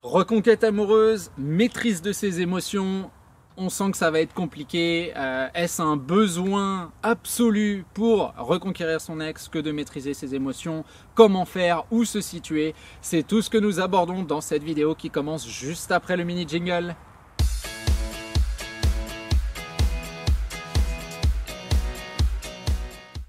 Reconquête amoureuse, maîtrise de ses émotions, on sent que ça va être compliqué. Est-ce un besoin absolu pour reconquérir son ex que de maîtriser ses émotions? Comment faire? Où se situer? C'est tout ce que nous abordons dans cette vidéo qui commence juste après le mini jingle.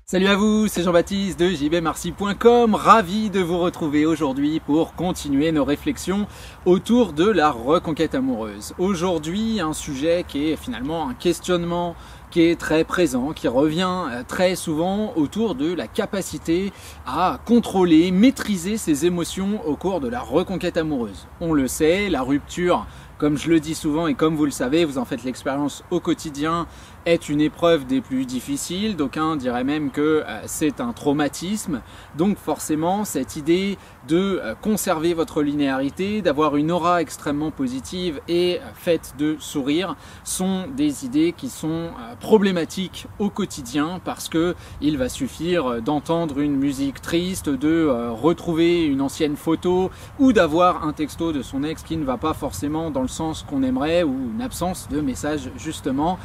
Salut à vous, c'est Jean-Baptiste de jbmarcy.com, ravi de vous retrouver aujourd'hui pour continuer nos réflexions autour de la reconquête amoureuse. Aujourd'hui, un sujet qui est finalement un questionnement qui est très présent, qui revient très souvent autour de la capacité à contrôler, maîtriser ses émotions au cours de la reconquête amoureuse. On le sait, la rupture, comme je le dis souvent et comme vous le savez, vous en faites l'expérience au quotidien, est une épreuve des plus difficiles. D'aucuns diraient même que c'est un traumatisme. Donc forcément, cette idée de conserver votre linéarité, d'avoir une aura extrêmement positive et faite de sourire, sont des idées qui sont problématiques au quotidien parce que il va suffire d'entendre une musique triste, de retrouver une ancienne photo ou d'avoir un texto de son ex qui ne va pas forcément dans le sens qu'on aimerait ou une absence de message justement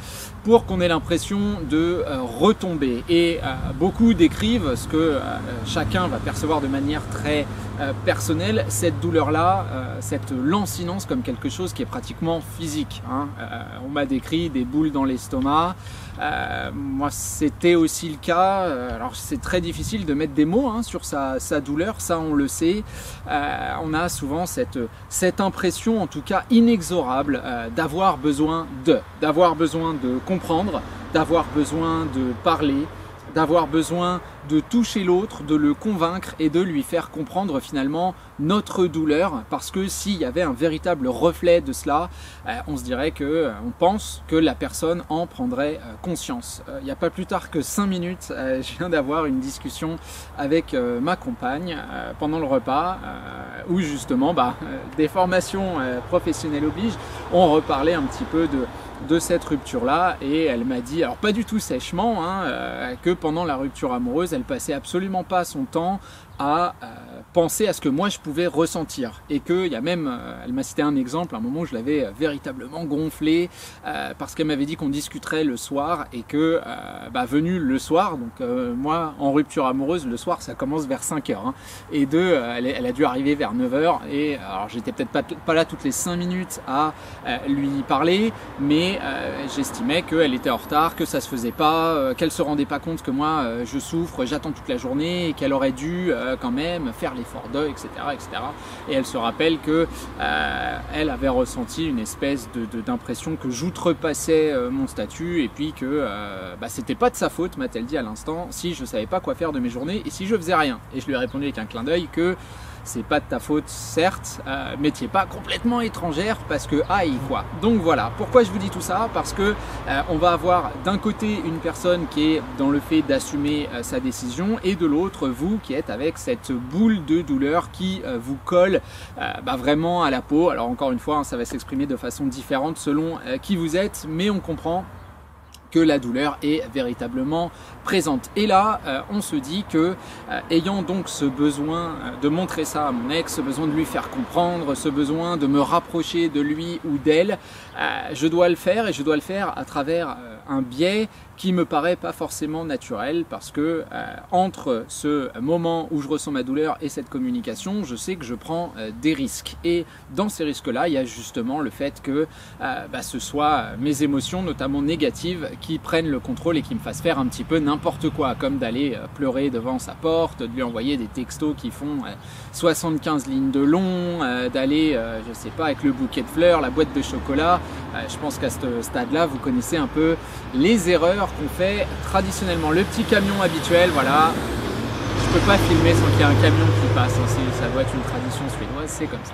pour qu'on ait l'impression de retomber. Et beaucoup décrivent ce que chacun va percevoir de manière très personnelle, cette douleur-là, cette lancinance comme quelque chose qui est pratiquement physique. On m'a décrit des boules dans l'estomac. Moi, c'était aussi le cas. Alors, c'est très difficile de mettre des mots sur sa douleur, ça on le sait. On a souvent cette impression, en tout cas inexorable, d'avoir besoin de comprendre, d'avoir besoin de parler, d'avoir besoin de toucher l'autre, de le convaincre et de lui faire comprendre finalement notre douleur, parce que s'il y avait un véritable reflet de cela, on se dirait que, on pense que la personne en prendrait conscience. Il n'y a pas plus tard que 5 minutes, je viens d'avoir une discussion avec ma compagne pendant le repas, où justement, des formations professionnelles obligent, on reparlait un petit peu de cette rupture-là, et elle m'a dit, alors pas du tout sèchement, que pendant la rupture amoureuse, elle passait absolument pas son temps à penser à ce que moi je pouvais ressentir, et que il y a même, elle m'a cité un exemple, un moment où je l'avais véritablement gonflé parce qu'elle m'avait dit qu'on discuterait le soir et que venu le soir, donc moi en rupture amoureuse le soir ça commence vers 5h et elle a dû arriver vers 9h, et alors j'étais peut-être pas là toutes les 5 minutes à lui parler, mais j'estimais qu'elle était en retard, que ça se faisait pas, qu'elle se rendait pas compte que moi je souffre, j'attends toute la journée et qu'elle aurait dû quand même faire l'effort d'eux, etc., etc. Et elle se rappelle que elle avait ressenti une espèce d'impression que j'outrepassais mon statut, et puis que c'était pas de sa faute, m'a-t-elle dit à l'instant, si je savais pas quoi faire de mes journées et si je faisais rien. Et je lui ai répondu avec un clin d'œil que c'est pas de ta faute, certes, mais tu n'es pas complètement étrangère parce que aïe quoi. Donc voilà, pourquoi je vous dis tout ça? Parce que on va avoir d'un côté une personne qui est dans le fait d'assumer sa décision, et de l'autre vous qui êtes avec cette boule de douleur qui vous colle vraiment à la peau. Alors encore une fois, ça va s'exprimer de façon différente selon qui vous êtes, mais on comprend que la douleur est véritablement présente. Et là, on se dit que, ayant donc ce besoin de montrer ça à mon ex, ce besoin de lui faire comprendre, ce besoin de me rapprocher de lui ou d'elle, je dois le faire, et je dois le faire à travers un biais qui me paraît pas forcément naturel, parce que entre ce moment où je ressens ma douleur et cette communication, je sais que je prends des risques. Et dans ces risques-là, il y a justement le fait que ce soit mes émotions, notamment négatives, qui prennent le contrôle et qui me fassent faire un petit peu n'importe quoi, comme d'aller pleurer devant sa porte, de lui envoyer des textos qui font 75 lignes de long, d'aller, je sais pas, avec le bouquet de fleurs, la boîte de chocolat. Je pense qu'à ce stade-là, vous connaissez un peu les erreurs qu'on fait traditionnellement. Le petit camion habituel, voilà, je peux pas filmer sans qu'il y ait un camion qui passe, ça doit être une tradition suédoise, c'est comme ça.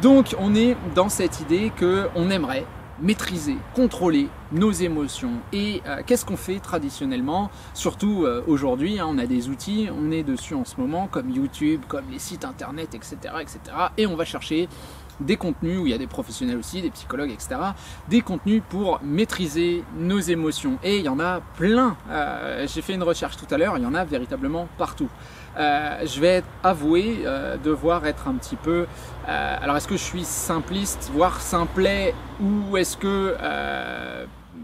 Donc on est dans cette idée qu'on aimerait maîtriser, contrôler nos émotions. Et qu'est-ce qu'on fait traditionnellement? Surtout aujourd'hui, on a des outils, on est dessus en ce moment, comme YouTube, comme les sites internet, etc., etc. Et on va chercher des contenus où il y a des professionnels aussi, des psychologues, etc. Des contenus pour maîtriser nos émotions. Et il y en a plein. J'ai fait une recherche tout à l'heure, il y en a véritablement partout. je vais avouer devoir être un petit peu... alors est-ce que je suis simpliste, voire simplet, ou est-ce que...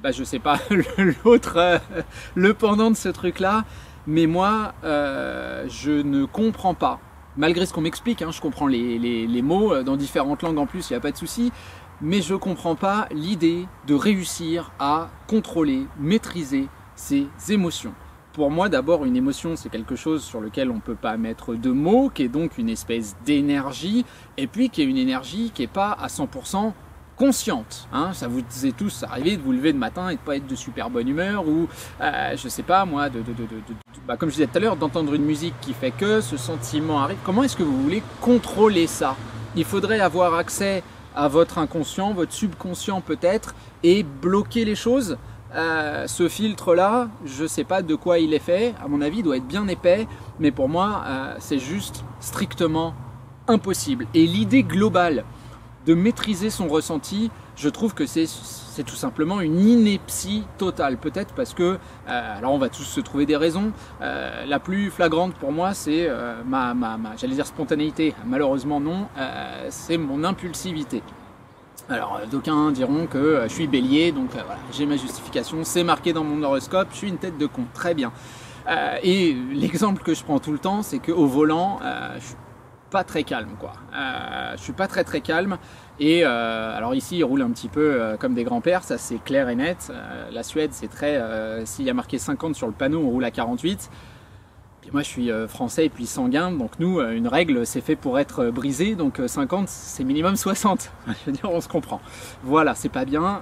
je sais pas, l'autre, le pendant de ce truc-là, mais moi, je ne comprends pas. Malgré ce qu'on m'explique, hein, je comprends les mots dans différentes langues en plus, il n'y a pas de souci, mais je ne comprends pas l'idée de réussir à contrôler, maîtriser ses émotions. Pour moi, d'abord, une émotion, c'est quelque chose sur lequel on ne peut pas mettre de mots, qui est donc une espèce d'énergie, et puis qui est une énergie qui n'est pas à 100% consciente. Hein. Ça vous est tous arrivé de vous lever le matin et de pas être de super bonne humeur, ou je sais pas moi, comme je disais tout à l'heure, d'entendre une musique qui fait que ce sentiment arrive. Comment est-ce que vous voulez contrôler ça? Il faudrait avoir accès à votre inconscient, votre subconscient peut-être, et bloquer les choses. Ce filtre-là, je sais pas de quoi il est fait. À mon avis, il doit être bien épais, mais pour moi, c'est juste strictement impossible. Et l'idée globale de maîtriser son ressenti, je trouve que c'est tout simplement une ineptie totale. Peut-être parce que, alors on va tous se trouver des raisons, la plus flagrante pour moi c'est j'allais dire spontanéité, malheureusement non, c'est mon impulsivité. Alors d'aucuns diront que je suis bélier, donc voilà, j'ai ma justification, c'est marqué dans mon horoscope, je suis une tête de con, très bien. Et l'exemple que je prends tout le temps, c'est qu'au volant, je suis pas très calme quoi. Je suis pas très calme et alors ici ils roulent un petit peu comme des grands-pères, ça c'est clair et net. La Suède c'est très, s'il y a marqué 50 sur le panneau on roule à 48. Puis moi je suis français et puis sanguin, donc nous une règle c'est fait pour être brisée, donc 50 c'est minimum 60. Je veux dire on se comprend. Voilà, c'est pas bien,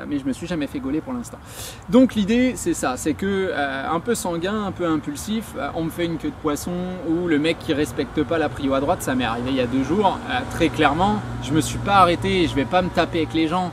mais je me suis jamais fait gauler pour l'instant. Donc l'idée c'est ça, c'est que un peu sanguin, un peu impulsif, on me fait une queue de poisson, ou le mec qui respecte pas la prio à droite, ça m'est arrivé il y a 2 jours, très clairement, je me suis pas arrêté, je vais pas me taper avec les gens.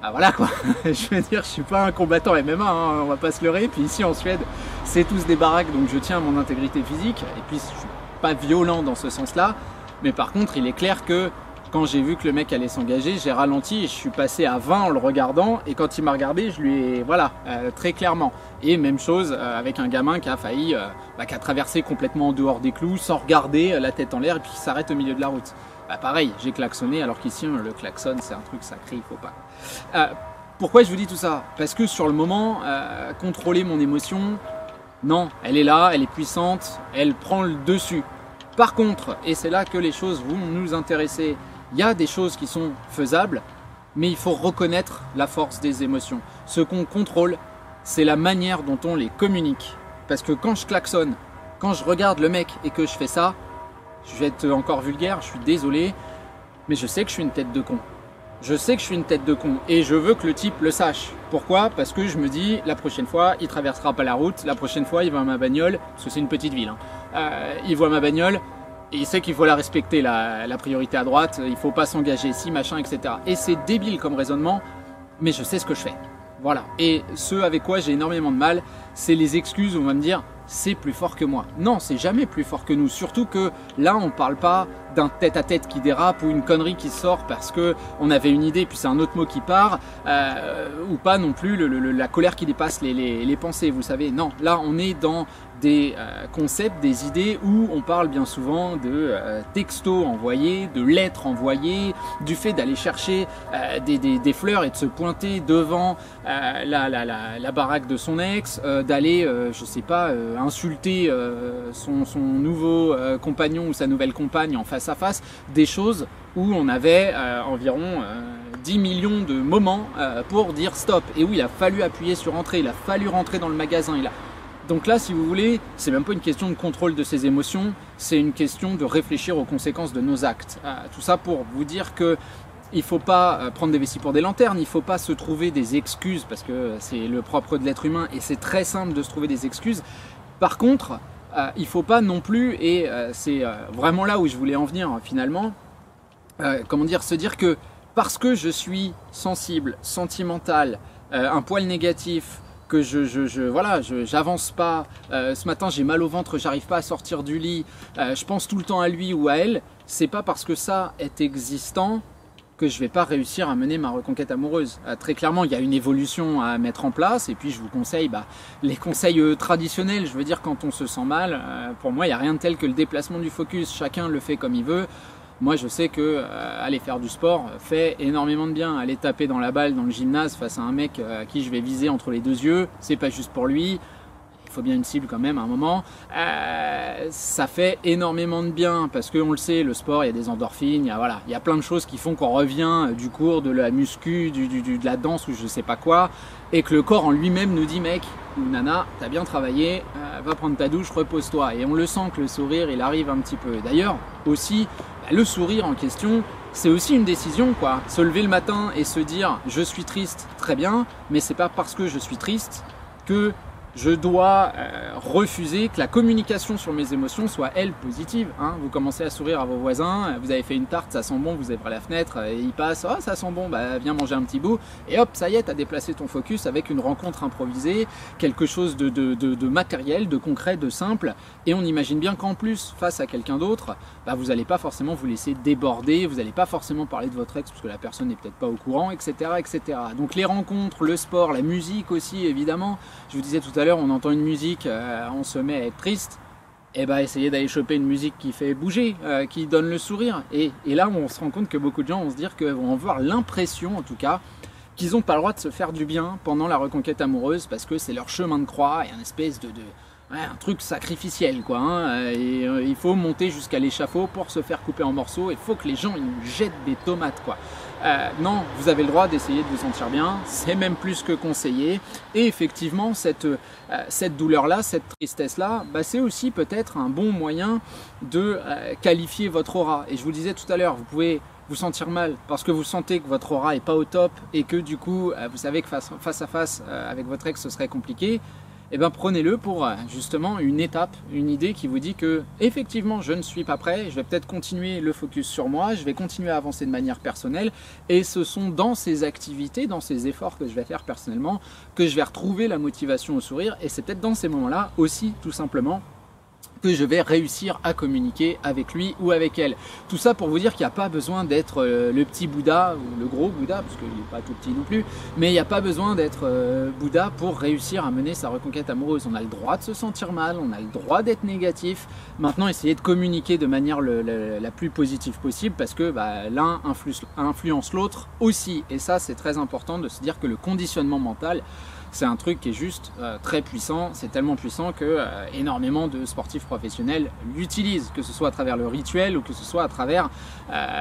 Ah voilà quoi, je veux dire, je suis pas un combattant MMA, hein, on va pas se leurrer, puis ici en Suède, c'est tous des baraques, donc je tiens à mon intégrité physique, et puis je suis pas violent dans ce sens-là, mais par contre, il est clair que quand j'ai vu que le mec allait s'engager, j'ai ralenti et je suis passé à 20 en le regardant, et quand il m'a regardé, je lui ai, voilà, très clairement. Et même chose avec un gamin qui a failli, qui a traversé complètement en dehors des clous, sans regarder, la tête en l'air, et puis qui s'arrête au milieu de la route. Pareil, j'ai klaxonné, alors qu'ici, le klaxon, c'est un truc sacré, il faut pas. Pourquoi je vous dis tout ça? Parce que sur le moment, contrôler mon émotion, non, elle est là, elle est puissante, elle prend le dessus. Par contre, et c'est là que les choses vont nous intéresser, il y a des choses qui sont faisables, mais il faut reconnaître la force des émotions. Ce qu'on contrôle, c'est la manière dont on les communique. Parce que quand je klaxonne, quand je regarde le mec et que je fais ça, je vais être encore vulgaire, je suis désolé, mais je sais que je suis une tête de con. Je sais que je suis une tête de con et je veux que le type le sache. Pourquoi? Parce que je me dis, la prochaine fois, il traversera pas la route, la prochaine fois, il voit ma bagnole, parce que c'est une petite ville, hein. Il voit ma bagnole et il sait qu'il faut la respecter, la priorité à droite, il faut pas s'engager ici, machin, etc. Et c'est débile comme raisonnement, mais je sais ce que je fais. Voilà. Et ce avec quoi j'ai énormément de mal, c'est les excuses où on va me dire c'est plus fort que moi. Non, c'est jamais plus fort que nous. Surtout que là, on parle pas d'un tête-à-tête qui dérape ou une connerie qui sort parce que on avait une idée puis c'est un autre mot qui part, ou pas non plus la colère qui dépasse les pensées, vous savez. Non, là, on est dans des concepts, des idées où on parle bien souvent de textos envoyés, de lettres envoyées, du fait d'aller chercher des fleurs et de se pointer devant la baraque de son ex, d'aller, je sais pas, insulter son nouveau compagnon ou sa nouvelle compagne en face à face, des choses où on avait environ 10 millions de moments pour dire stop, et où il a fallu appuyer sur entrée, il a fallu rentrer dans le magasin, Donc là, si vous voulez, c'est même pas une question de contrôle de ses émotions, c'est une question de réfléchir aux conséquences de nos actes. Tout ça pour vous dire que il ne faut pas prendre des vessies pour des lanternes, il ne faut pas se trouver des excuses, parce que c'est le propre de l'être humain et c'est très simple de se trouver des excuses. Par contre, il ne faut pas non plus, et c'est vraiment là où je voulais en venir finalement, comment dire, se dire que parce que je suis sensible, sentimental, un poil négatif, que voilà, j'avance pas, ce matin j'ai mal au ventre, j'arrive pas à sortir du lit, je pense tout le temps à lui ou à elle, c'est pas parce que ça est existant que je vais pas réussir à mener ma reconquête amoureuse. Très clairement, il y a une évolution à mettre en place, et puis je vous conseille les conseils traditionnels. Je veux dire, quand on se sent mal, pour moi, il n'y a rien de tel que le déplacement du focus. Chacun le fait comme il veut. Moi, je sais que aller faire du sport fait énormément de bien. Aller taper dans la balle dans le gymnase face à un mec à qui je vais viser entre les deux yeux, c'est pas juste pour lui. Il faut bien une cible quand même à un moment. Ça fait énormément de bien parce qu'on le sait, le sport, il y a des endorphines, il y a plein de choses qui font qu'on revient du cours, de la muscu, de la danse ou je sais pas quoi, et que le corps en lui-même nous dit mec ou nana, t'as bien travaillé, va prendre ta douche, repose-toi. Et on le sent que le sourire, il arrive un petit peu. D'ailleurs, aussi, le sourire en question, c'est aussi une décision, quoi. Se lever le matin et se dire je suis triste, très bien, mais c'est pas parce que je suis triste que je dois refuser que la communication sur mes émotions soit, elle, positive. Hein. Vous commencez à sourire à vos voisins, vous avez fait une tarte, ça sent bon, vous ouvrez la fenêtre et il passe, oh ça sent bon, bah viens manger un petit bout. Et hop, ça y est, tu as déplacé ton focus avec une rencontre improvisée, quelque chose de matériel, de concret, de simple. Et on imagine bien qu'en plus, face à quelqu'un d'autre, bah, vous n'allez pas forcément vous laisser déborder, vous n'allez pas forcément parler de votre ex parce que la personne n'est peut-être pas au courant, etc., etc. Donc les rencontres, le sport, la musique aussi, évidemment. Je vous disais tout à l'heure, on entend une musique, on se met à être triste, et bah essayez d'aller choper une musique qui fait bouger, qui donne le sourire. Et là, on se rend compte que beaucoup de gens vont se dire vont avoir l'impression, en tout cas, qu'ils n'ont pas le droit de se faire du bien pendant la reconquête amoureuse parce que c'est leur chemin de croix et un espèce un truc sacrificiel, quoi. Hein. Et il faut monter jusqu'à l'échafaud pour se faire couper en morceaux. Il faut que les gens ils nous jettent des tomates, quoi. Non, vous avez le droit d'essayer de vous sentir bien, c'est même plus que conseillé. Et effectivement, cette douleur-là, cette tristesse-là, bah, c'est aussi peut-être un bon moyen de qualifier votre aura. Et je vous le disais tout à l'heure, vous pouvez vous sentir mal parce que vous sentez que votre aura n'est pas au top et que du coup, vous savez que face à face avec votre ex, ce serait compliqué. Eh bien, prenez-le pour justement une étape, une idée qui vous dit que effectivement je ne suis pas prêt, je vais peut-être continuer le focus sur moi, je vais continuer à avancer de manière personnelle et ce sont dans ces activités, dans ces efforts que je vais faire personnellement que je vais retrouver la motivation au sourire et c'est peut-être dans ces moments-là aussi tout simplement que je vais réussir à communiquer avec lui ou avec elle. Tout ça pour vous dire qu'il n'y a pas besoin d'être le petit Bouddha ou le gros Bouddha, parce qu'il n'est pas tout petit non plus, mais il n'y a pas besoin d'être Bouddha pour réussir à mener sa reconquête amoureuse. On a le droit de se sentir mal, on a le droit d'être négatif. Maintenant, essayez de communiquer de manière la plus positive possible, parce que l'un influence l'autre aussi. Et ça, c'est très important de se dire que le conditionnement mental, c'est un truc qui est juste très puissant, c'est tellement puissant que énormément de sportifs professionnels l'utilisent, que ce soit à travers le rituel ou que ce soit à travers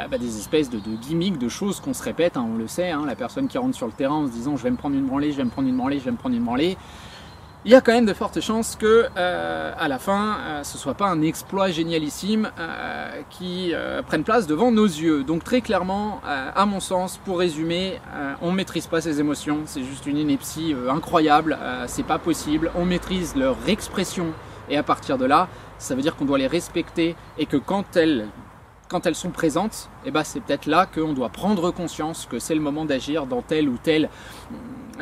des espèces de gimmicks, de choses qu'on se répète, hein, on le sait, hein, la personne qui rentre sur le terrain en se disant je vais me prendre une branlée, je vais me prendre une branlée, je vais me prendre une branlée. Il y a quand même de fortes chances que à la fin, ce soit pas un exploit génialissime qui prenne place devant nos yeux. Donc très clairement, à mon sens, pour résumer, on ne maîtrise pas ses émotions, c'est juste une ineptie incroyable, c'est pas possible. On maîtrise leur expression et à partir de là, ça veut dire qu'on doit les respecter et que quand elles sont présentes, eh ben c'est peut-être là qu'on doit prendre conscience que c'est le moment d'agir dans tel ou tel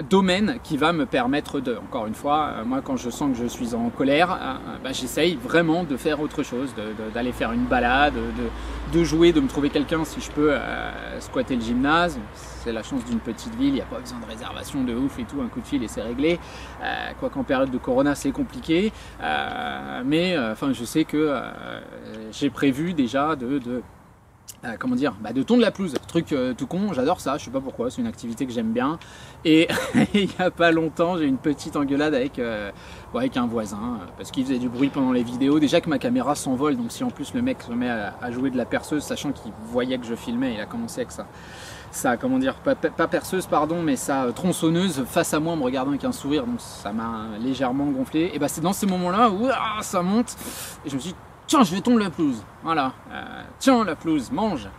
domaine qui va me permettre de, encore une fois, moi quand je sens que je suis en colère, j'essaye vraiment de faire autre chose, d'aller faire une balade, de jouer, de me trouver quelqu'un si je peux squatter le gymnase. C'est la chance d'une petite ville, il n'y a pas besoin de réservation de ouf et tout, un coup de fil et c'est réglé. Quoi qu'en période de corona c'est compliqué, mais je sais que j'ai prévu déjà de tondre la pelouse, truc tout con, j'adore ça, je sais pas pourquoi, c'est une activité que j'aime bien. Et il n'y a pas longtemps, j'ai eu une petite engueulade avec un voisin, parce qu'il faisait du bruit pendant les vidéos. Déjà que ma caméra s'envole, donc si en plus le mec se met à jouer de la perceuse, sachant qu'il voyait que je filmais, il a commencé avec pas perceuse pardon, mais sa tronçonneuse face à moi en me regardant avec un sourire, donc ça m'a légèrement gonflé. Et c'est dans ces moments-là où ça monte, et je me suis dit, tiens, je vais tondre la pelouse. Voilà. Tiens, la pelouse, mange.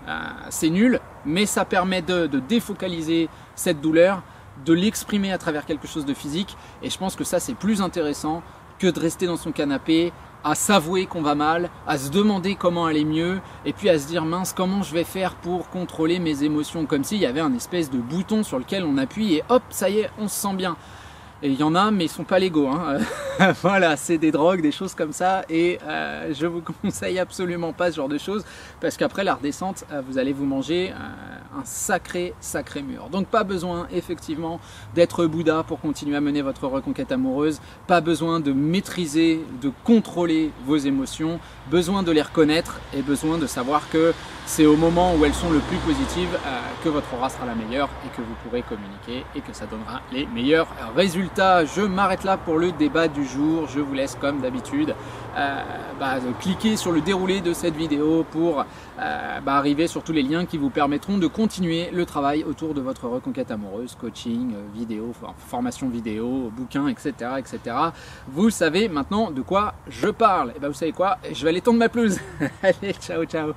C'est nul, mais ça permet de défocaliser cette douleur, de l'exprimer à travers quelque chose de physique. Et je pense que ça, c'est plus intéressant que de rester dans son canapé, à s'avouer qu'on va mal, à se demander comment aller mieux, et puis à se dire, mince, comment je vais faire pour contrôler mes émotions, comme s'il y avait un espèce de bouton sur lequel on appuie et hop, ça y est, on se sent bien. Et il y en a, mais ils sont pas légaux. Hein. Voilà, c'est des drogues, des choses comme ça. Et je vous conseille absolument pas ce genre de choses. Parce qu'après la redescente, vous allez vous manger un sacré mur. Donc pas besoin effectivement d'être Bouddha pour continuer à mener votre reconquête amoureuse, pas besoin de maîtriser, de contrôler vos émotions, besoin de les reconnaître et besoin de savoir que c'est au moment où elles sont le plus positives que votre aura sera la meilleure et que vous pourrez communiquer et que ça donnera les meilleurs résultats. Je m'arrête là pour le débat du jour. Je vous laisse comme d'habitude cliquer sur le déroulé de cette vidéo pour arriver sur tous les liens qui vous permettront de continuer le travail autour de votre reconquête amoureuse, coaching, vidéo, formation vidéo, bouquins, etc., etc. Vous savez maintenant de quoi je parle. Et vous savez quoi? Je vais aller tondre ma pelouse. Allez, ciao, ciao.